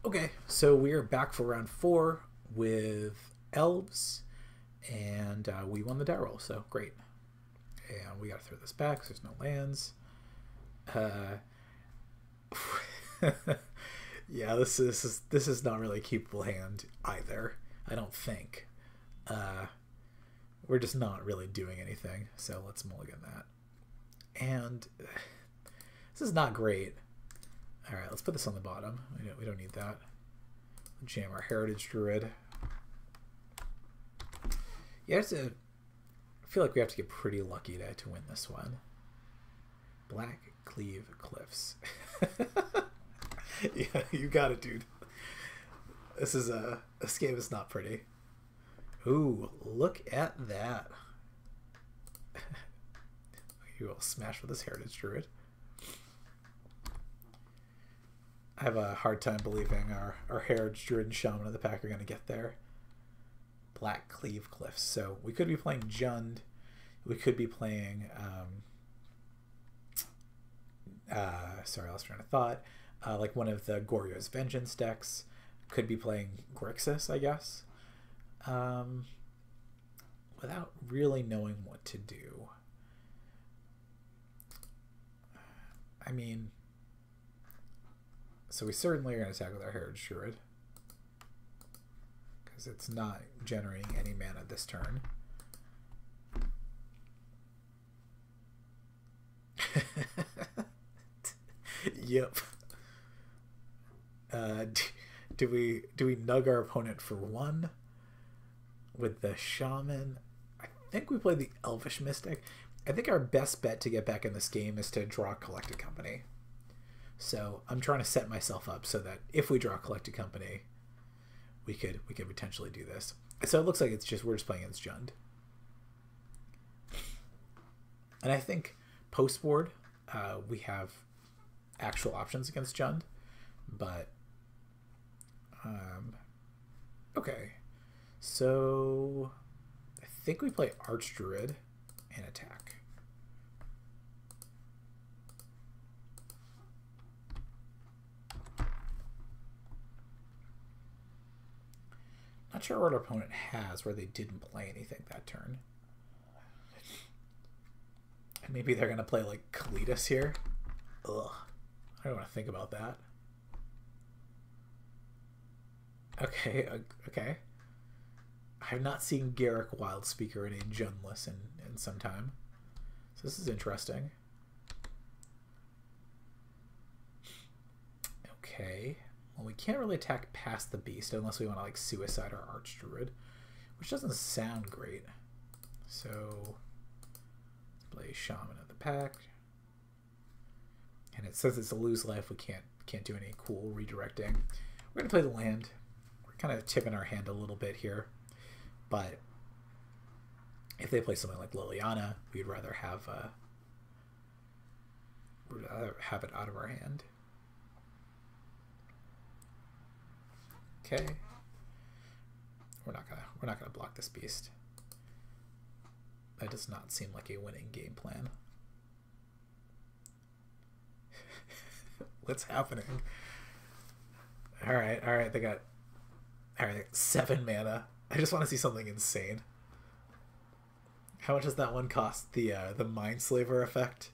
Okay, so we're back for round 4 with elves, and we won the die roll, so great. And we gotta throw this back, so there's no lands. Yeah, this is not really a keepable hand either. I don't think. We're just not really doing anything, so let's mulligan that. And this is not great. All right, let's put this on the bottom. We don't need that. Jam our Heritage Druid. Yeah, I feel like we have to get pretty lucky to win this one. Black Cleave Cliffs. Yeah, you got it, dude. This game is not pretty. Ooh, look at that. You will smash with this Heritage Druid. I have a hard time believing our Heritage Druid and Shaman of the pack are going to get there. Black Cleave Cliffs. So we could be playing Jund. We could be playing... sorry, I lost train of thought. Like one of the Goryo's Vengeance decks. Could be playing Grixis, I guess. Without really knowing what to do. I mean... So we certainly are going to attack with our Heritage Druid. Because it's not generating any mana this turn. Yep. Do we nug our opponent for 1 with the Shaman? I think we play the Elvish Mystic. I think our best bet to get back in this game is to draw Collected Company. So I'm trying to set myself up so that if we draw Collected Company, we could potentially do this. So it looks like we're just playing against Jund. And I think post board we have actual options against Jund, but okay. So I think we play Archdruid and attack. Not sure what our opponent has where they didn't play anything that turn. And maybe they're going to play like Kalitas here. Ugh. I don't want to think about that. Okay, okay. I have not seen Garruk Wildspeaker in a Jundless in some time. So this is interesting. Okay. Well, we can't really attack past the beast unless we want to like suicide our Archdruid, which doesn't sound great. So let's play Shaman of the pack. And it says it's a lose life. We can't do any cool redirecting. We're gonna play the land. We're kind of tipping our hand a little bit here, but if they play something like Liliana, we'd rather have it out of our hand. Okay, we're not gonna block this beast. That does not seem like a winning game plan. What's happening? All right, they got 7 mana. I just want to see something insane. How much does that one cost? The Mindslaver effect.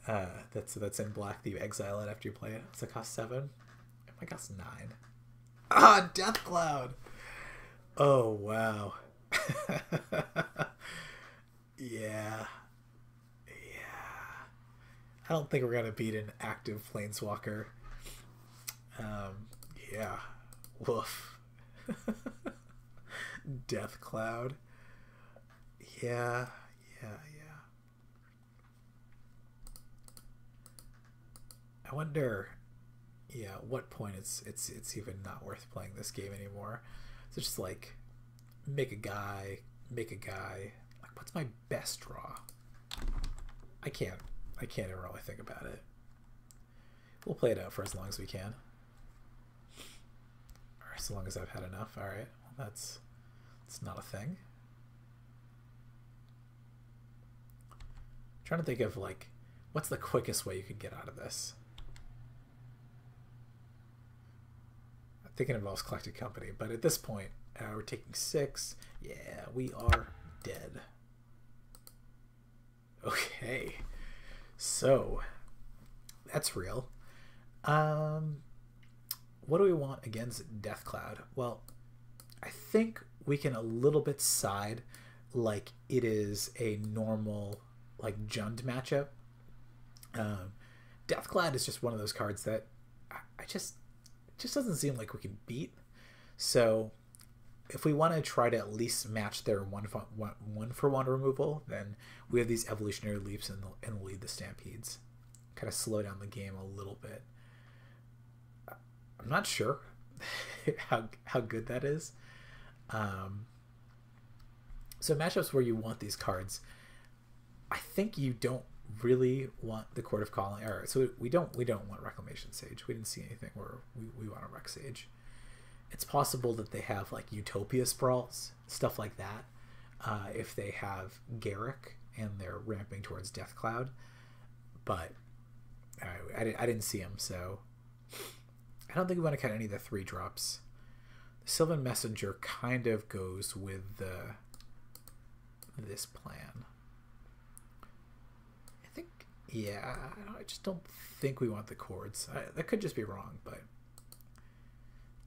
That's in black. That you exile it after you play it. Does it cost 7? It might cost 9. Ah, Death Cloud. Oh wow. Yeah. I don't think we're gonna beat an active Planeswalker. Yeah. Woof. Death Cloud. Yeah. I wonder, at what point it's even not worth playing this game anymore. So just like make a guy. Like, what's my best draw? I can't even really think about it. We'll play it out for as long as we can. Or as long as I've had enough. Alright, well it's not a thing. I'm trying to think of like, what's the quickest way you could get out of this? think it involves Collected Company, but at this point, we're taking 6. Yeah, we are dead. Okay, so that's real. What do we want against Deathcloud? Well, I think we can a little bit side like it is a normal like Jund matchup. Deathcloud is just one of those cards that I just doesn't seem like we can beat. So if we want to try to at least match their one for one removal, then we have these Evolutionary Leaps and lead the Stampedes. Kind of slow down the game a little bit. I'm not sure how good that is. So matchups where you want these cards, I think you don't really want the Court of Calling. All right, so we don't want Reclamation Sage. We didn't see anything where we want a Rec Sage. It's possible that they have like Utopia Sprawls, stuff like that. If they have Garruk and they're ramping towards Deathcloud, but I didn't see them, so I don't think we want to cut any of the 3-drops. The Sylvan Messenger kind of goes with this plan. I think, yeah, I just don't think we want the chords. That could just be wrong, but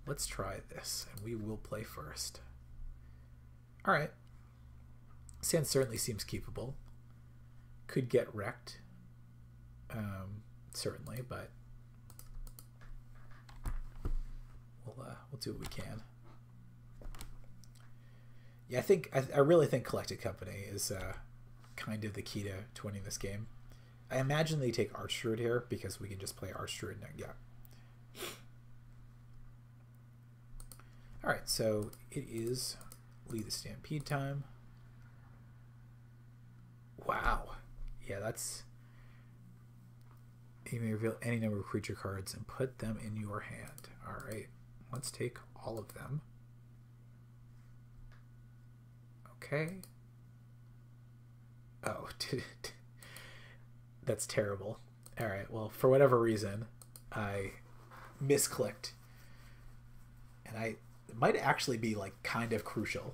let's try this, and we will play first. All right. Sand certainly seems keepable. Could get wrecked, certainly, but we'll do what we can. Yeah, I really think Collected Company is kind of the key to winning this game. I imagine they take Archdruid here because we can just play Archdruid and yeah. All right, so it is Lead the Stampede time. Wow. Yeah, that's... You may reveal any number of creature cards and put them in your hand. All right, let's take all of them. Okay. Oh, that's terrible. All right, well, for whatever reason, I misclicked. And it might actually be like kind of crucial.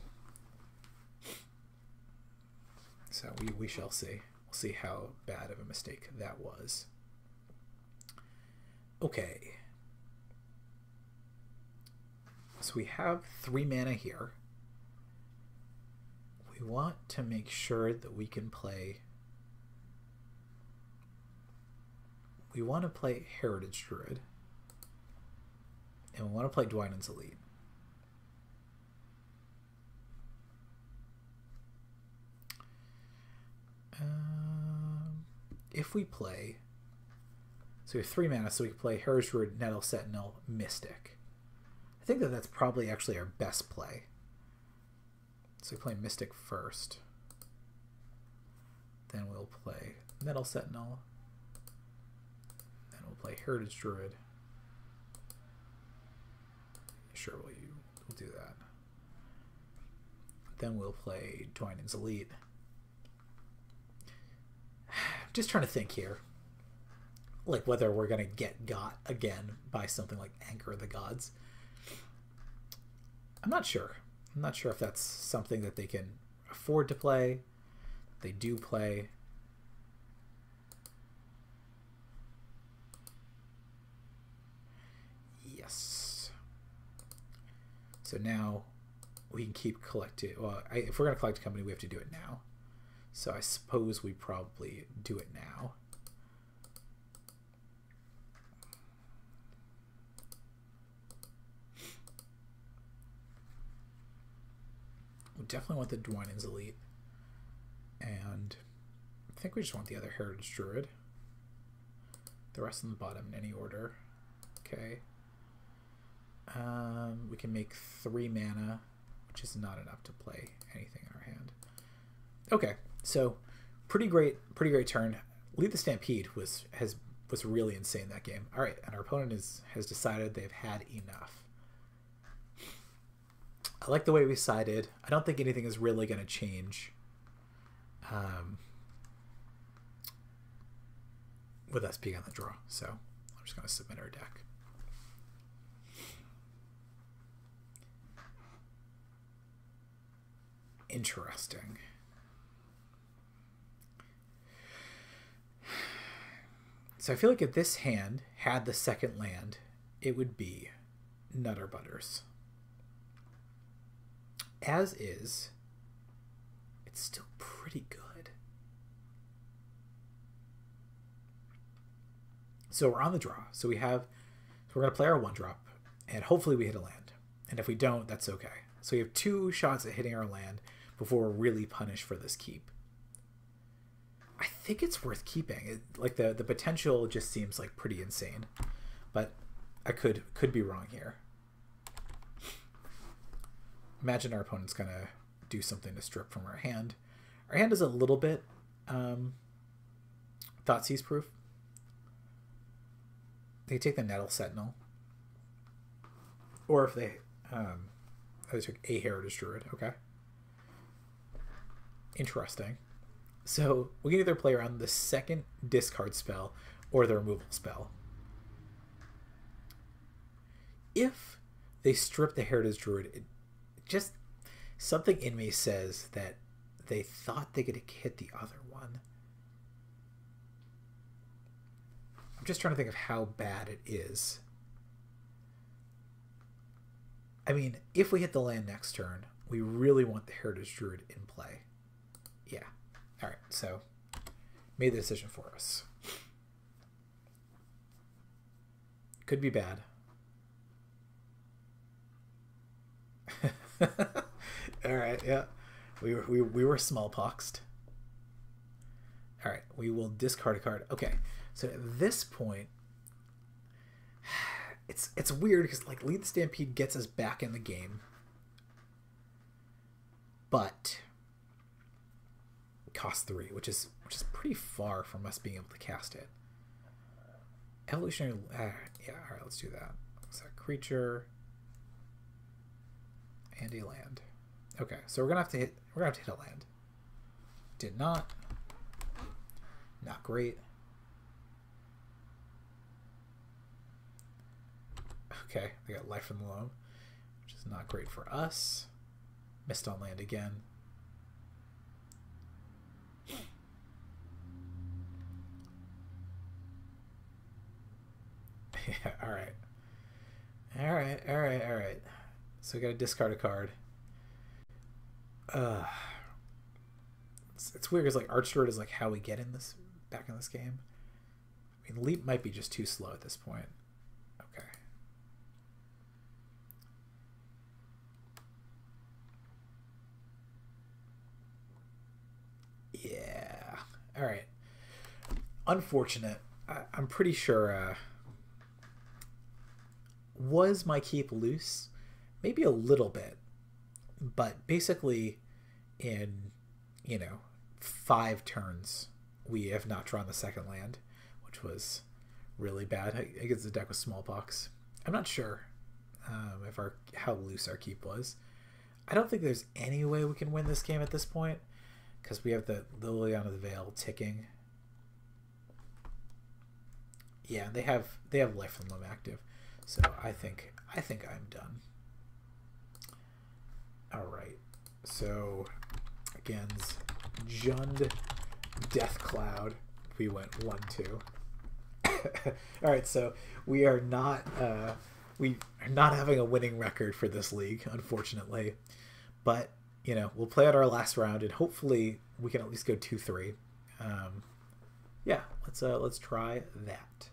So we shall see. We'll see how bad of a mistake that was. Okay. So we have 3 mana here. We want to make sure that we can play... We want to play Heritage Druid. And we want to play Dwynen's Elite. If we play... So we have 3 mana, so we can play Heritage Druid, Nettle Sentinel, Mystic. I think that's probably actually our best play. So we play Mystic first. Then we'll play Nettle Sentinel. Then we'll play Heritage Druid. Sure, we'll do that. Then we'll play Dwynen's Elite. Just trying to think here. Like whether we're going to get got again by something like Anchor of the Gods. I'm not sure. I'm not sure if that's something that they can afford to play. They do play. Yes. So now we can keep collecting. Well, if we're going to collect a company, we have to do it now. So I suppose we probably do it now. We definitely want the Dwynen's Elite. And I think we just want the other Heritage Druid. The rest on the bottom in any order. Okay. We can make 3 mana, which is not enough to play anything in our hand. Okay, so pretty great turn. Lead the Stampede was really insane that game. All right, and our opponent has decided they've had enough. I like the way we sided. I don't think anything is really going to change with us being on the draw. So I'm just going to submit our deck. Interesting. So I feel like if this hand had the second land, it would be Nutter Butters. As is, it's still pretty good. So we're on the draw. So we're going to play our 1-drop, and hopefully we hit a land. And if we don't, that's okay. So we have 2 shots at hitting our land before we're really punished for this keep. I think it's worth keeping. Like the potential just seems like pretty insane, but I could be wrong here. Imagine our opponent's gonna do something to strip from our hand. Our hand is a little bit Thoughtseize proof. They take the Nettle Sentinel, or if they took a Heritage Druid. Okay, interesting. So we can either play around the second discard spell or the removal spell. If they strip the Heritage Druid, just something in me says that they thought they could hit the other one. I'm just trying to think of how bad it is. I mean, if we hit the land next turn, we really want the Heritage Druid in play. Yeah. All right, so made the decision for us. Could be bad. All right, yeah. We were smallpoxed. All right, we will discard a card. Okay, so at this point, it's weird because like Lead the Stampede gets us back in the game, but costs 3, which is pretty far from us being able to cast it. Evolutionary, yeah. All right, let's do that. What's that? Creature and a land. Okay, so we're gonna have to hit a land. Did not. Not great. Okay, we got Life from the Loam, which is not great for us. Missed on land again. Yeah, all right. So we got to discard a card. It's weird because like Archdruid is like how we get back in this game. I mean, Leap might be just too slow at this point. Okay. Yeah. All right. Unfortunate. I'm pretty sure. Was my keep loose? Maybe a little bit, but basically in 5 turns we have not drawn the second land, which was really bad. I guess the deck was smallpox. I'm not sure if how loose our keep was. I don't think there's any way we can win this game at this point because we have the Liliana of the Veil ticking. Yeah, they have Life from the Loam active. So I think I'm done. All right. So again, Jund Deathcloud. We went 1-2. All right. So we are not having a winning record for this league, unfortunately. But we'll play out our last round and hopefully we can at least go 2-3. Yeah. Let's try that.